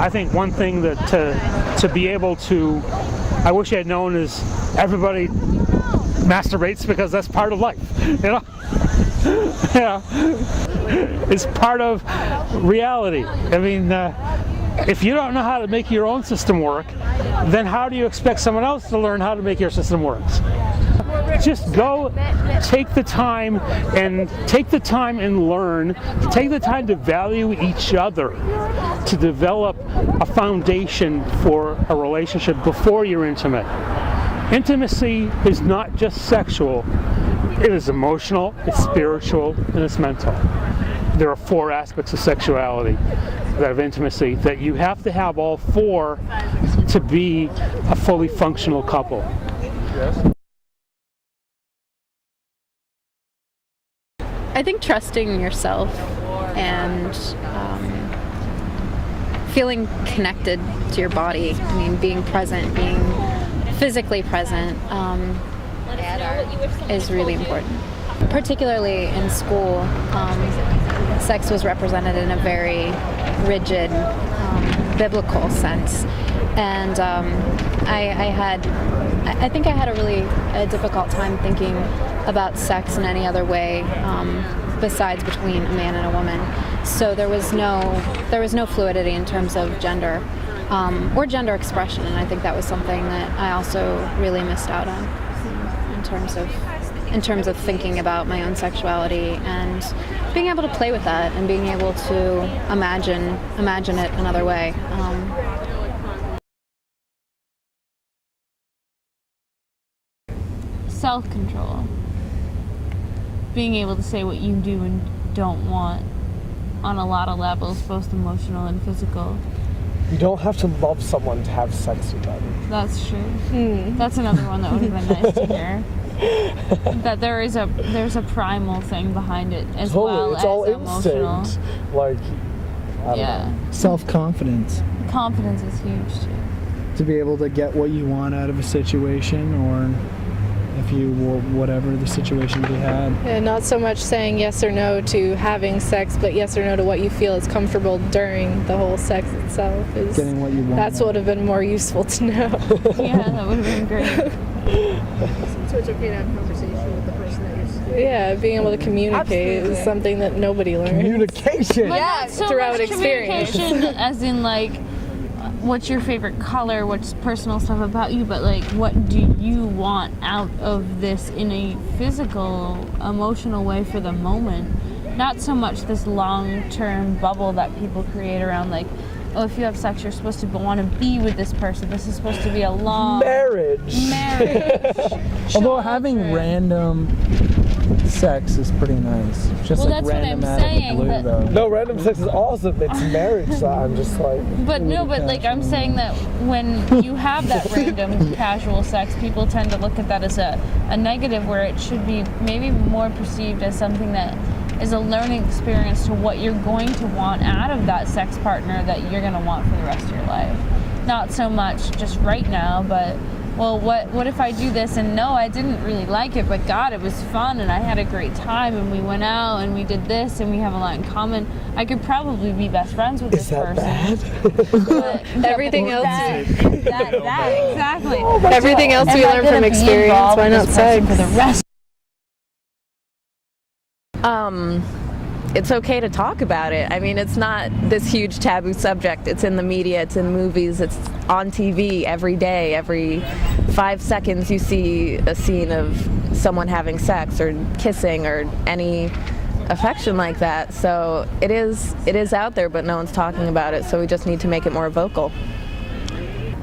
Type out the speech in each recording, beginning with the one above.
I think one thing that to be able to, I wish I had known, is everybody masturbates because that's part of life, you know? Yeah. It's part of reality. I mean, if you don't know how to make your own system work, then how do you expect someone else to learn how to make your system work? Just go, take the time and learn, take the time to value each other, to develop a foundation for a relationship before you're intimate. Intimacy is not just sexual, it is emotional, it's spiritual, and it's mental. There are 4 aspects of sexuality, of intimacy, that you have to have all 4 to be a fully functional couple. Yes. I think trusting yourself and feeling connected to your body. I mean, being present, being physically present is really important. Particularly in school, sex was represented in a very rigid, biblical sense. And I think I had a really difficult time thinking about sex in any other way besides between a man and a woman. So there was no fluidity in terms of gender or gender expression, and I think that was something that I also really missed out on in terms of thinking about my own sexuality and being able to play with that and being able to imagine it another way. Self-control. Being able to say what you do and don't want on a lot of levels, both emotional and physical. You don't have to love someone to have sex with them. That's true. That's another one that would have been nice to hear. That there's a primal thing behind it as well It's as all emotional. instinct. Like, I don't know. Self-confidence. Confidence is huge too. To be able to get what you want out of a situation, or if you whatever the situation you had. And not so much saying yes or no to having sex, but yes or no to what you feel is comfortable during the whole sex itself. Is Getting what you want. That's what would have been more useful to know. Yeah, that would have been great. So it's okay to have a conversation with the person that you're seeing. Yeah, being able to communicate is something that nobody learns. Communication! But Yeah, not so throughout much experience. communication as in like what's your favorite color, what's personal stuff about you, but like what do you want out of this in a physical, emotional way for the moment. Not so much this long-term bubble that people create around like, oh, if you have sex, you're supposed to want to be with this person. This is supposed to be a long marriage. Although having random sex is pretty nice. Just well, like that's what I'm random out of the saying, blue, but- though. No, random sex is awesome. It's marriage, so I'm just like... But no, but like I'm saying that when you have that random casual sex, people tend to look at that as a negative, where it should be maybe more perceived as something that is a learning experience to what you're going to want out of that sex partner that you're going to want for the rest of your life. Not so much just right now, but well, what if I do this and no, I didn't really like it, but God, it was fun and I had a great time and we went out and we did this and we have a lot in common. I could probably be best friends with this person. Bad? Everything else, that exactly. everything else we learn from experience. Why not sex? For the rest. It's okay to talk about it. I mean, it's not this huge taboo subject. It's in the media, it's in movies, it's on TV every day. Every 5 seconds you see a scene of someone having sex or kissing or any affection like that. So it is out there, but no one's talking about it. So we just need to make it more vocal.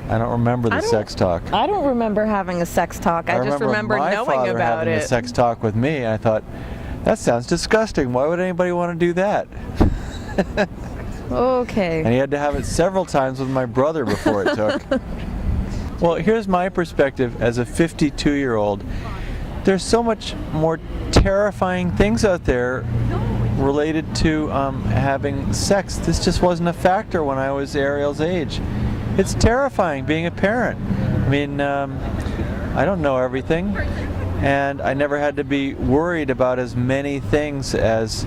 I don't remember the sex talk. I don't remember having a sex talk. I just remember my knowing father about having it. a sex talk with me. I thought, that sounds disgusting. Why would anybody want to do that? Okay. And he had to have it several times with my brother before it took. Well, here's my perspective as a 52-year-old. There's so much more terrifying things out there related to having sex. This just wasn't a factor when I was Ariel's age. It's terrifying being a parent. I mean, I don't know everything. And I never had to be worried about as many things as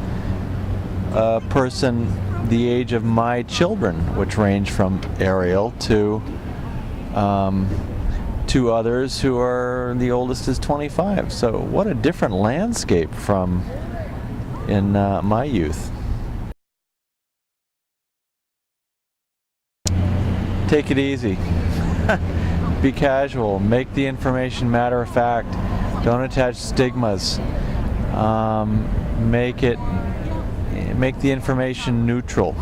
a person the age of my children, which range from Ariel to others who are, the oldest is 25. So what a different landscape from in my youth. Take it easy. Be casual. Make the information matter of fact. Don't attach stigmas. Make the information neutral.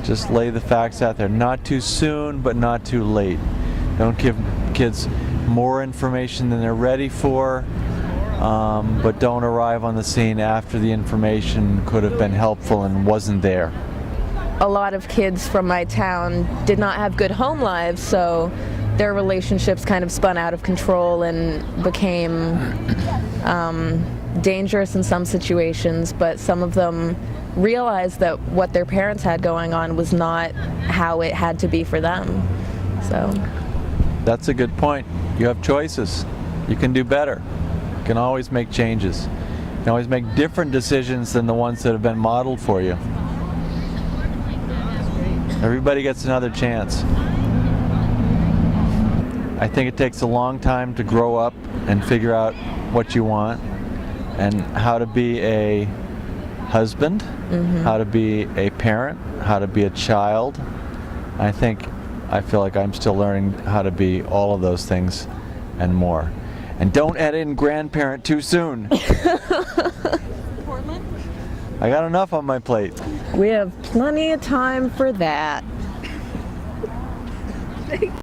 Just lay the facts out there. Not too soon, but not too late. Don't give kids more information than they're ready for, but don't arrive on the scene after the information could have been helpful and wasn't there. A lot of kids from my town did not have good home lives, so their relationships kind of spun out of control and became dangerous in some situations, but some of them realized that what their parents had going on was not how it had to be for them. So that's a good point. You have choices. You can do better. You can always make changes. You can always make different decisions than the ones that have been modeled for you. Everybody gets another chance. I think it takes a long time to grow up and figure out what you want and how to be a husband, how to be a parent, how to be a child. I feel like I'm still learning how to be all of those things and more. And don't add in grandparent too soon. I got enough on my plate. we have plenty of time for that.